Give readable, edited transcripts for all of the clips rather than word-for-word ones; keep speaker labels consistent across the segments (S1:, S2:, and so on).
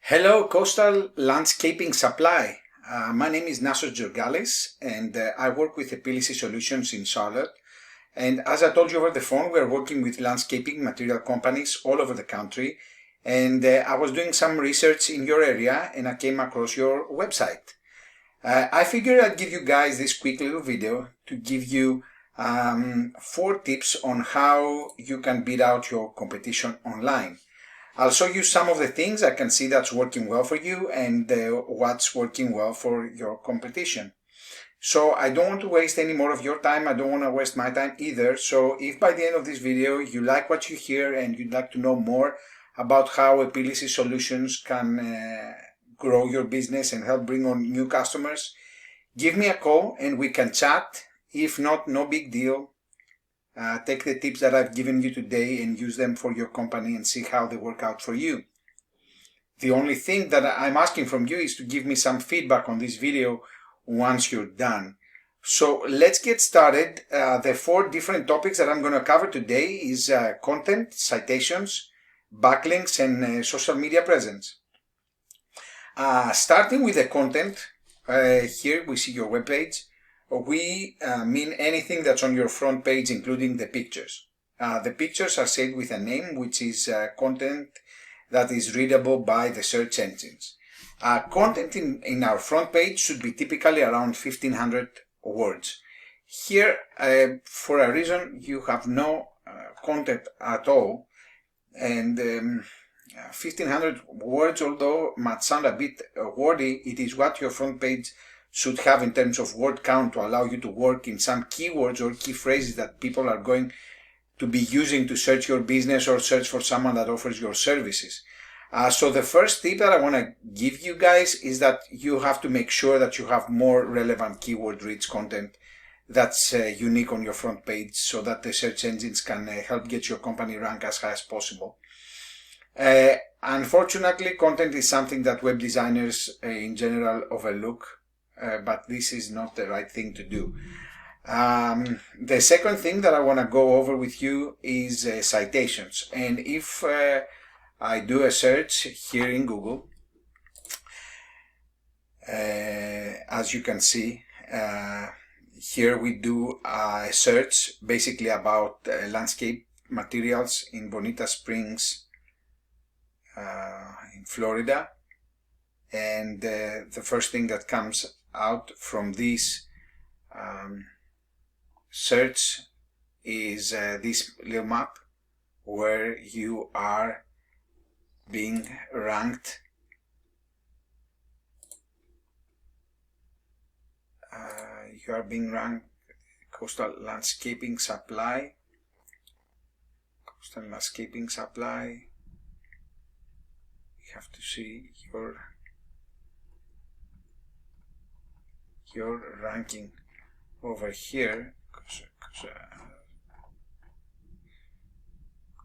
S1: Hello, Coastal Landscaping Supply. My name is Nasos Georgalis, and I work with Epilysis Solutions in Charlotte. And as I told you over the phone, we are working with landscaping material companies all over the country. And I was doing some research in your area, and I came across your website. I figured I'd give you guys this quick little video to give you 4 tips on how you can beat out your competition online. I'll show you some of the things I can see that's working well for you and what's working well for your competition. So I don't want to waste any more of your time. I don't want to waste my time either. So if by the end of this video you like what you hear and you'd like to know more about how Epilysis Solutions can grow your business and help bring on new customers, give me a call and we can chat. If not, no big deal. Take the tips that I've given you today and use them for your company and see how they work out for you. The only thing that I'm asking from you is to give me some feedback on this video once you're done. So let's get started. The 4 different topics that I'm going to cover today is content, citations, backlinks, and social media presence. Starting with the content, here we see your webpage. We mean anything that's on your front page, including the pictures. The pictures are saved with a name, which is content that is readable by the search engines. Content in our front page should be typically around 1500 words. Here, for a reason, you have no content at all, and 1500 words, although might sound a bit wordy, it is what your front page should have in terms of word count to allow you to work in some keywords or key phrases that people are going to be using to search your business or search for someone that offers your services. So the first tip that I want to give you guys is that you have to make sure that you have more relevant keyword-rich content that's unique on your front page so that the search engines can help get your company rank as high as possible. Unfortunately, content is something that web designers in general overlook. But this is not the right thing to do. The second thing that I want to go over with you is citations. And if I do a search here in Google, as you can see, here we do a search basically about landscape materials in Bonita Springs, in Florida. And the first thing that comes out from this search is this little map where you are being ranked. You are being ranked Coastal Landscaping Supply. Coastal Landscaping Supply. You have to see your ranking over here.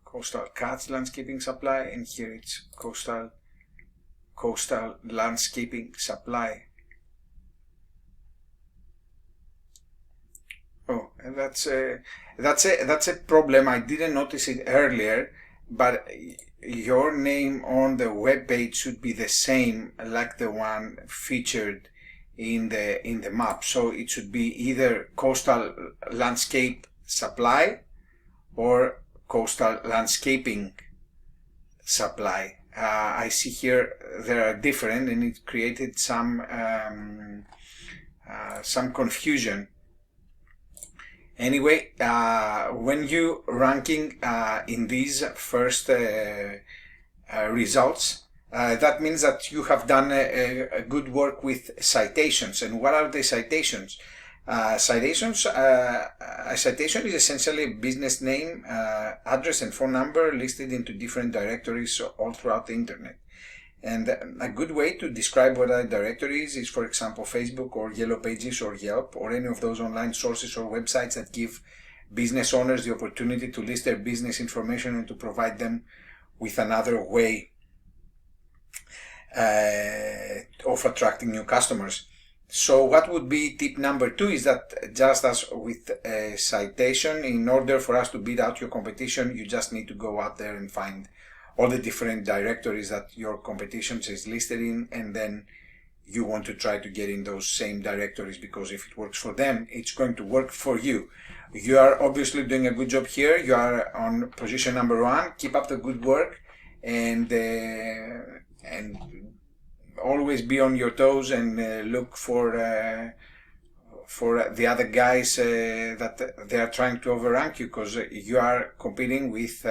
S1: Coastal Cats Landscaping Supply, and here it's Coastal Landscaping Supply. Oh, and that's a problem. I didn't notice it earlier, but your name on the web page should be the same like the one featured in the map. So it should be either Coastal Landscape Supply or Coastal Landscaping Supply. I see here they are different, and it created some confusion. Anyway, when you ranking in these first results, that means that you have done a good work with citations. And what are the citations? A citation is essentially a business name, address and phone number listed into different directories all throughout the internet. And a good way to describe what a directory is, for example, Facebook or Yellow Pages or Yelp or any of those online sources or websites that give business owners the opportunity to list their business information and to provide them with another way of attracting new customers. So what would be tip number 2 is that, just as with a citation, in order for us to beat out your competition, you just need to go out there and find all the different directories that your competition is listed in, and then you want to try to get in those same directories, because if it works for them, it's going to work for you. You are obviously doing a good job here. You are on position number 1. Keep up the good work, and always be on your toes, and look for the other guys that they are trying to overrank you, because you are competing with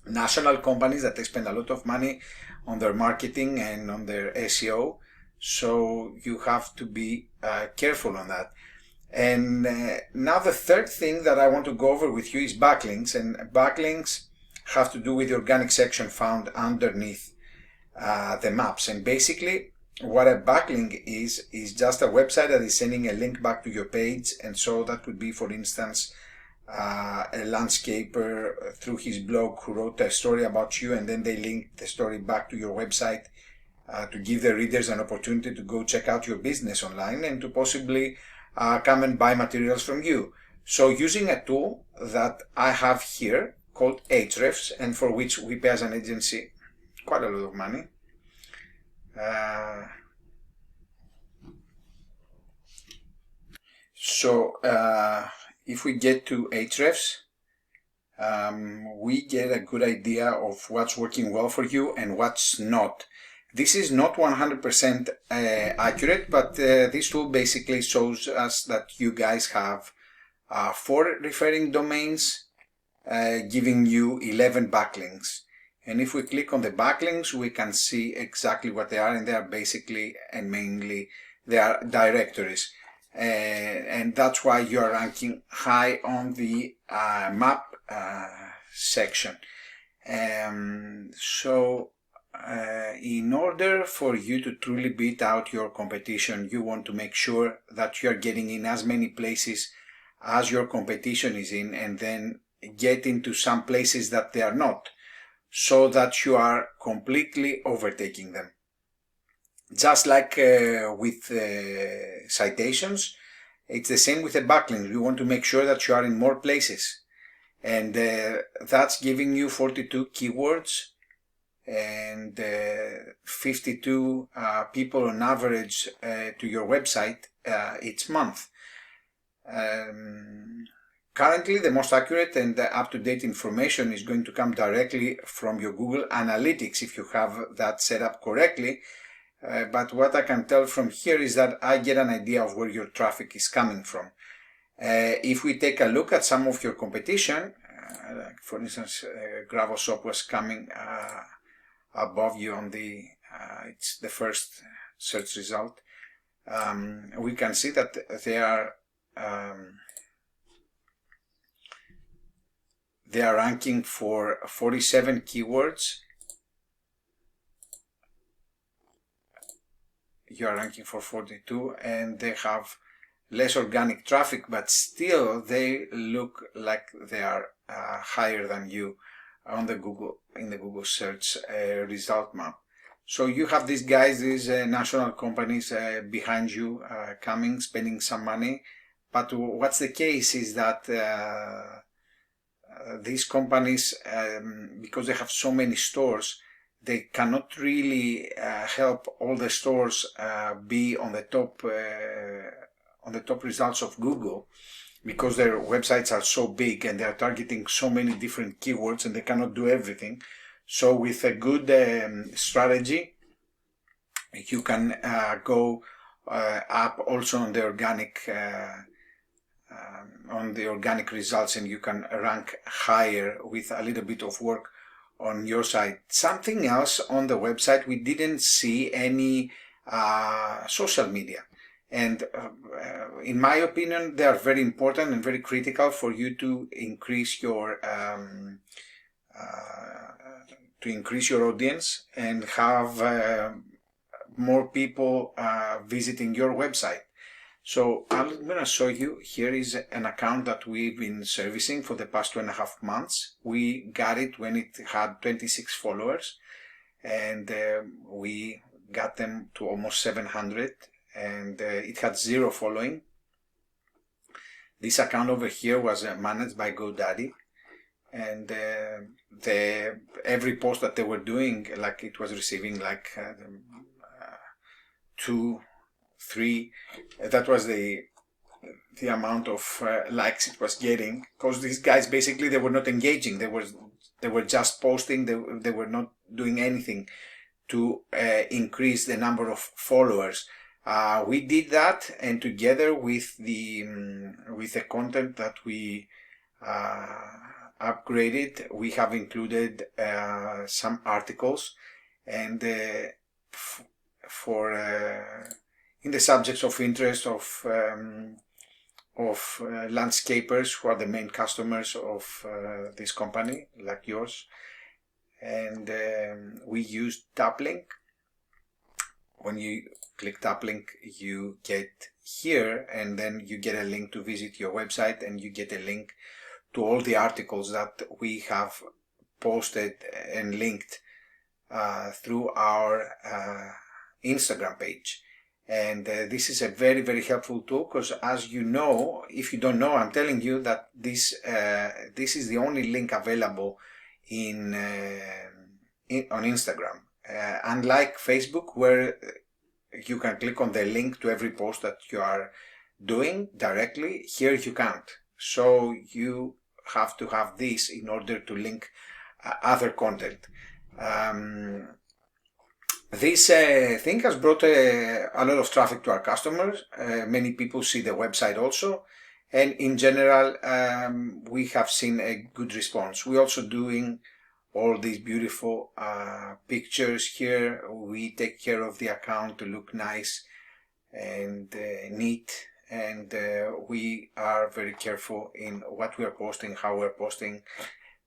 S1: national companies that they spend a lot of money on their marketing and on their SEO. So you have to be careful on that. And now the third thing that I want to go over with you is backlinks. And backlinks have to do with the organic section found underneath the maps. And basically what a backlink is just a website that is sending a link back to your page. And so that would be, for instance, a landscaper through his blog who wrote a story about you, and then they link the story back to your website to give the readers an opportunity to go check out your business online and to possibly come and buy materials from you. So using a tool that I have here called Ahrefs, and for which we pay as an agency quite a lot of money. If we get to Ahrefs, we get a good idea of what's working well for you and what's not. This is not 100% accurate, but this tool basically shows us that you guys have 4 referring domains giving you 11 backlinks. And if we click on the backlinks, we can see exactly what they are, and they are basically and mainly they are directories. And that's why you are ranking high on the map section. In order for you to truly beat out your competition, you want to make sure that you are getting in as many places as your competition is in, and then get into some places that they are not, so that you are completely overtaking them. Just like with citations, it's the same with a backlink. You want to make sure that you are in more places, and that's giving you 42 keywords and 52 people on average to your website each month. Currently, the most accurate and up-to-date information is going to come directly from your Google Analytics if you have that set up correctly. But what I can tell from here is that I get an idea of where your traffic is coming from. If we take a look at some of your competition, like for instance, Gravel Shop was coming above you on the, it's the first search result. We can see that they are ranking for 47 keywords. You are ranking for 42, and they have less organic traffic, but still they look like they are higher than you on the in the Google search result map. So you have these guys, these national companies behind you coming, spending some money. But what's the case is that these companies, because they have so many stores, they cannot really help all the stores be on the top results of Google, because their websites are so big and they are targeting so many different keywords, and they cannot do everything. So with a good strategy, you can go up also on the organic results, and you can rank higher with a little bit of work on your side. Something else on the website, we didn't see any social media, and in my opinion they are very important and very critical for you to increase your audience and have more people visiting your website. So I'm going to show you, here is an account that we've been servicing for the past 2.5 months. We got it when it had 26 followers, and we got them to almost 700, and it had 0 following. This account over here was managed by GoDaddy, and every post that they were doing, like it was receiving like 2, 3. That was the amount of likes it was getting, because these guys basically, they were not engaging. They were just posting. They were not doing anything to increase the number of followers. We did that, and together with the content that we upgraded, we have included some articles, and for in the subjects of interest of landscapers who are the main customers of this company, like yours. And we use tap link. When you click tap link, you get here, and then you get a link to visit your website, and you get a link to all the articles that we have posted and linked through our Instagram page. And this is a very, very helpful tool, because as you know, if you don't know, I'm telling you that this is the only link available on Instagram. Unlike Facebook, where you can click on the link to every post that you are doing directly, here you can't. So you have to have this in order to link other content. This thing has brought a lot of traffic to our customers. Many people see the website also, and in general we have seen a good response. We're also doing all these beautiful pictures here. We take care of the account to look nice and neat, and we are very careful in what we are posting, how we're posting,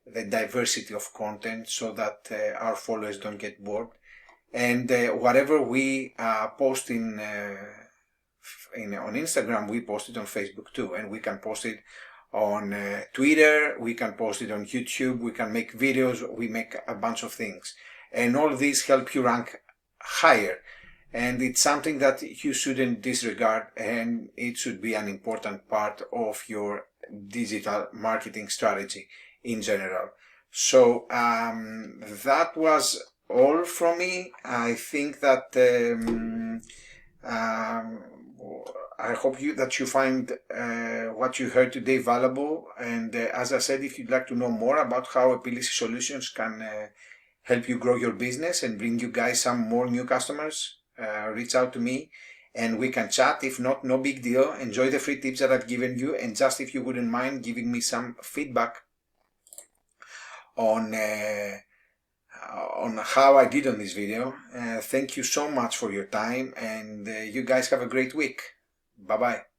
S1: the diversity of content, so that our followers don't get bored. And whatever we post on Instagram, we post it on Facebook too, and we can post it on Twitter, we can post it on YouTube, we can make videos, we make a bunch of things, and all these help you rank higher. And it's something that you shouldn't disregard, and it should be an important part of your digital marketing strategy in general. So that was all from me. I think that I hope that you find what you heard today valuable. And as I said, if you'd like to know more about how Epilysis Solutions can help you grow your business and bring you guys some more new customers, reach out to me and we can chat. If not, no big deal. Enjoy the free tips that I've given you, and just if you wouldn't mind giving me some feedback on how I did on this video. Thank you so much for your time, and you guys have a great week. Bye bye.